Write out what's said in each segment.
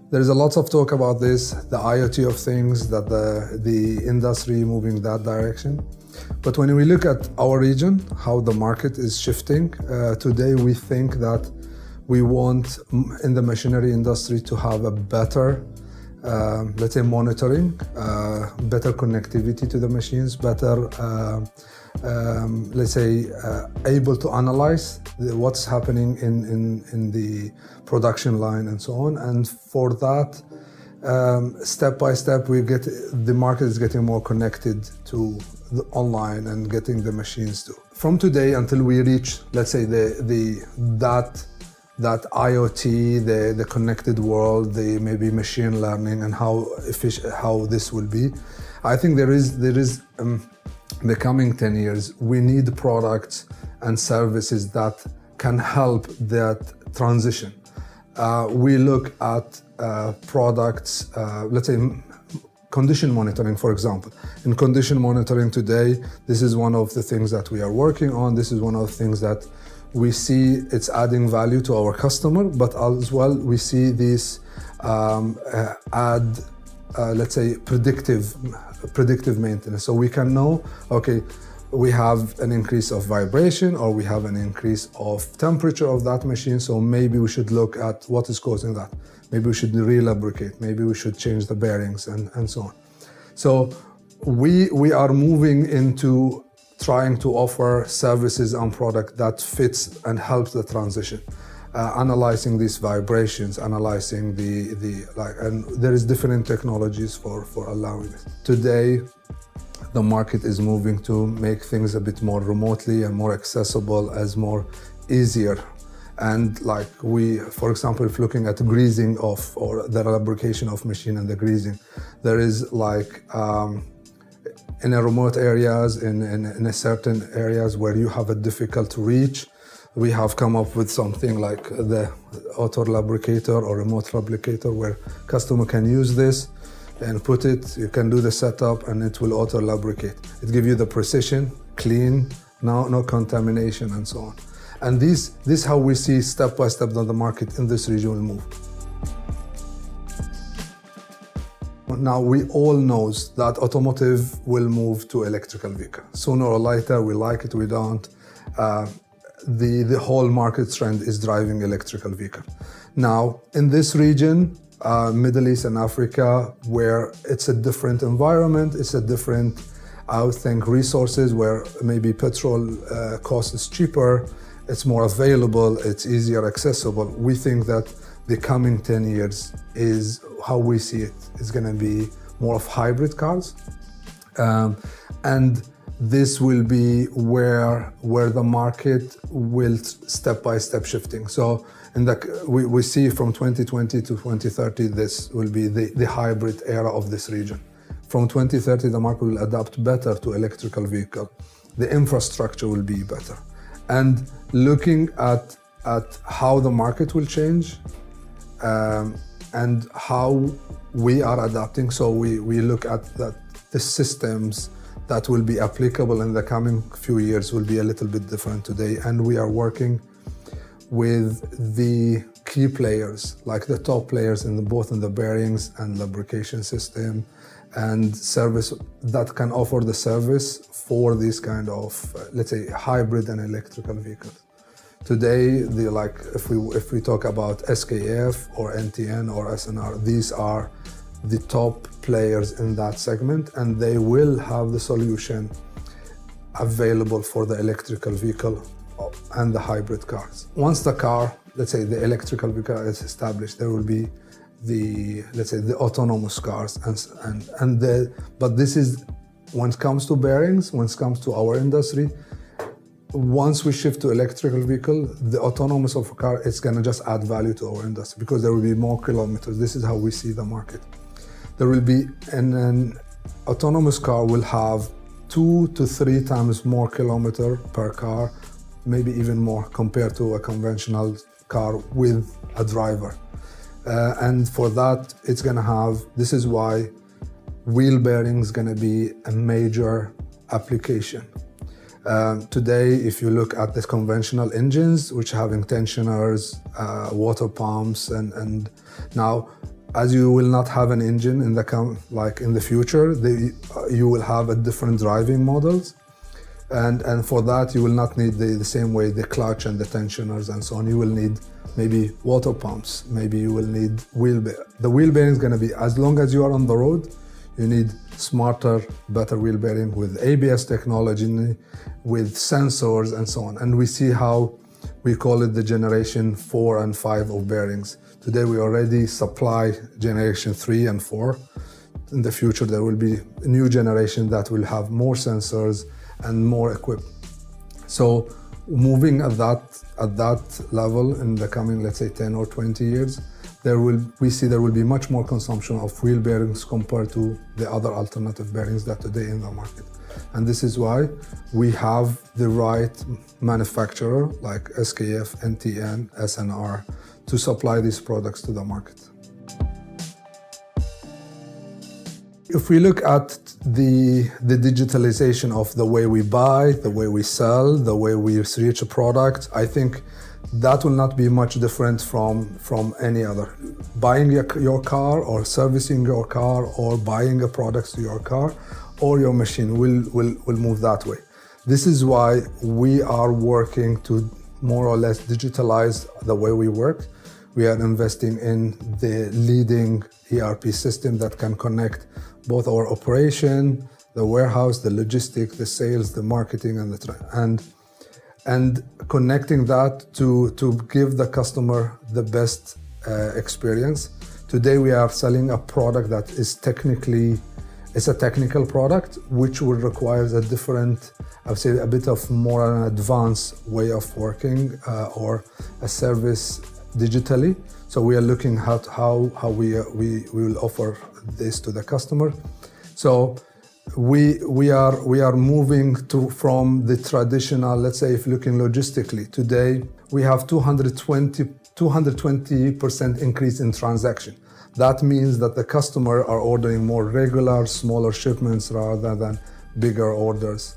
There is a lot of talk about this, the IoT of things, that the industry moving that direction. But when we look at our region, how the market is shifting, today we think that we want in the machinery industry to have a better, let's say, monitoring, better connectivity to the machines, better, let's say, able to analyze what's happening in the production line and so on. And for that, step by step, the market is getting more connected to the online and getting the machines to. From today until we reach, let's say, that IoT, the connected world, the maybe machine learning, and how efficient, how this will be. I think there is the coming 10 years, we need products and services that can help that transition. We look at products, let's say, condition monitoring, for example. In condition monitoring today, this is one of the things that we are working on. This is one of the things that we see it's adding value to our customer, but as well we see this let's say, predictive maintenance. So we can know, okay, we have an increase of vibration or we have an increase of temperature of that machine, so maybe we should look at what is causing that. Maybe we should re-lubricate, maybe we should change the bearings and so on. So we are moving into trying to offer services and product that fits and helps the transition. Analyzing these vibrations, analyzing and there is different technologies for allowing this. Today, the market is moving to make things a bit more remotely and more accessible, as more easier. And like for example, if looking at greasing or the lubrication of machine and the greasing, there is like, in a remote areas, in a certain areas where you have a difficult to reach, we have come up with something like the auto lubricator or remote lubricator, where customer can use this and put it, you can do the setup and it will auto lubricate. It gives you the precision, clean, no contamination and so on. And this is how we see step by step that the market in this region will move. Now, we all know that automotive will move to electrical vehicle. Sooner or later, we like it, we don't. The whole market trend is driving electrical vehicle. Now, in this region, Middle East and Africa, where it's a different environment, it's a different, I would think, resources, where maybe petrol cost is cheaper, it's more available, it's easier accessible. We think that the coming 10 years is how we see it. It's going to be more of hybrid cars. And this will be where the market will step by step shifting. So we see from 2020 to 2030, this will be the hybrid era of this region. From 2030, the market will adapt better to electrical vehicle. The infrastructure will be better. And looking at how the market will change, and how we are adapting. So we look at the systems that will be applicable in the coming few years will be a little bit different today. And we are working with the key players, like the top players both in the bearings and lubrication system and service that can offer the service for these kind of, let's say, hybrid and electrical vehicles. Today, if we talk about SKF or NTN or SNR, these are the top players in that segment, and they will have the solution available for the electrical vehicle and the hybrid cars. Once the car, let's say the electrical vehicle is established, there will be the autonomous cars but this is, when it comes to bearings, when it comes to our industry, once we shift to electrical vehicle, the autonomous of a car, it's going to just add value to our industry because there will be more kilometers. This is how we see the market. There will be an autonomous car will have 2 to 3 times more kilometer per car, maybe even more compared to a conventional car with a driver. And for that, it's going to have, this is why wheel bearing is going to be a major application. Today, if you look at the conventional engines, which are having tensioners, water pumps, and now as you will not have an engine in the in the future, you will have a different driving models, and for that you will not need the same way the clutch and the tensioners and so on. You will need maybe water pumps, maybe you will need the wheel bearing is going to be, as long as you are on the road, you need smarter, better wheel bearing with ABS technology, with sensors and so on. And we see how we call it the generation 4 and 5 of bearings. Today we already supply generation 3 and 4. In the future there will be a new generation that will have more sensors and more equipped. So moving at that level in the coming, let's say 10 or 20 years, we see there will be much more consumption of wheel bearings compared to the other alternative bearings that today in the market. And this is why we have the right manufacturer like SKF, NTN, SNR to supply these products to the market. If we look at the digitalization of the way we buy, the way we sell, the way we reach a product, I think that will not be much different from any other. Buying your car or servicing your car or buying a product to your car or your machine will move that way. This is why we are working to more or less digitalize the way we work. We are investing in the leading ERP system that can connect both our operation, the warehouse, the logistics, the sales, the marketing, and connecting that to give the customer the best experience. Today we are selling a product that is it's a technical product, which will require a different, I would say a bit of more an advanced way of working or a service digitally. So we are looking at how we will offer this to the customer. So we are moving from the traditional, let's say if looking logistically, today we have 220% increase in transaction. That means that the customer are ordering more regular, smaller shipments rather than bigger orders.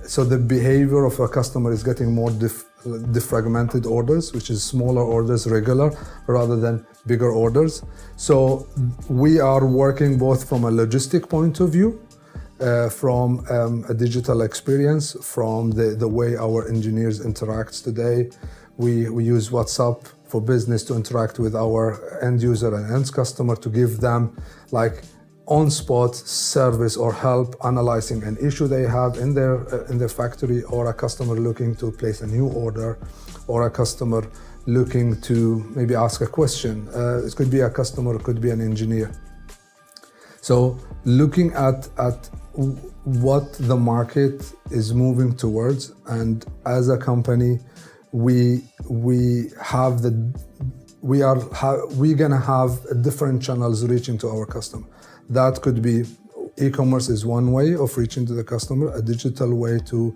So the behavior of a customer is getting more defragmented orders, which is smaller orders, regular, rather than bigger orders. So we are working both from a logistic point of view, from a digital experience, from the way our engineers interact today. We use WhatsApp for business to interact with our end user and end customer to give them like on-spot service or help analyzing an issue they have in their factory, or a customer looking to place a new order, or a customer looking to maybe ask a question. It could be a customer, it could be an engineer. So looking at what the market is moving towards, and as a company, we're gonna have different channels reaching to our customer. That could be e-commerce is one way of reaching to the customer, a digital way to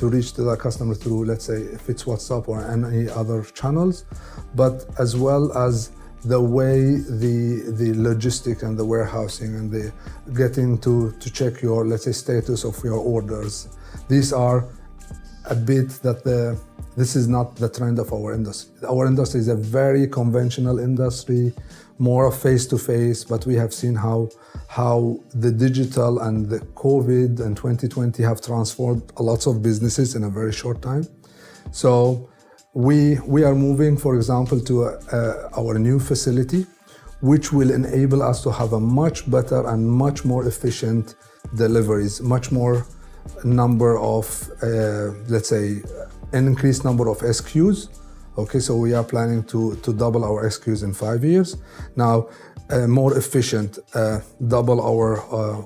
reach to the customer through, let's say, if it's WhatsApp or any other channels, but as well as the way the logistic and the warehousing and the getting to check your, let's say, status of your orders. These are a bit that this is not the trend of our industry. Our industry is a very conventional industry, more face-to-face, but we have seen how the digital and the COVID and 2020 have transformed a lot of businesses in a very short time. So we are moving, for example, to our new facility, which will enable us to have a much better and much more efficient deliveries, much more number of, let's say, an increased number of SKUs. Okay, so we are planning to double our SKUs in 5 years. Now, more efficient, double our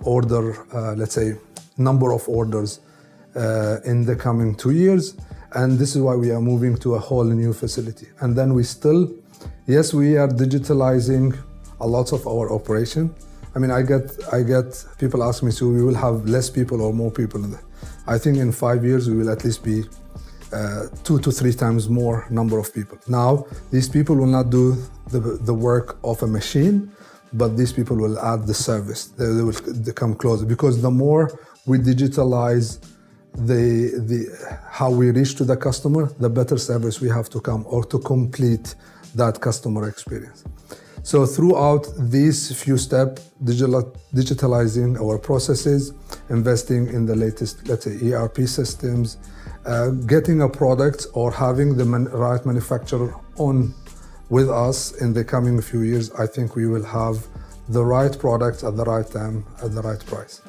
order, let's say, number of orders in the coming 2 years. And this is why we are moving to a whole new facility. And then yes, we are digitalizing a lot of our operation. I mean, I get people ask me, so we will have less people or more people in there. I think in 5 years, we will at least be 2 to 3 times more number of people. Now, these people will not do the work of a machine, but these people will add the service. They will come closer, because the more we digitalize how we reach to the customer, the better service we have to come or to complete that customer experience. So throughout these few steps, digitalizing our processes, investing in the latest, let's say, ERP systems, getting a product or having the right manufacturer on with us in the coming few years, I think we will have the right product at the right time, at the right price.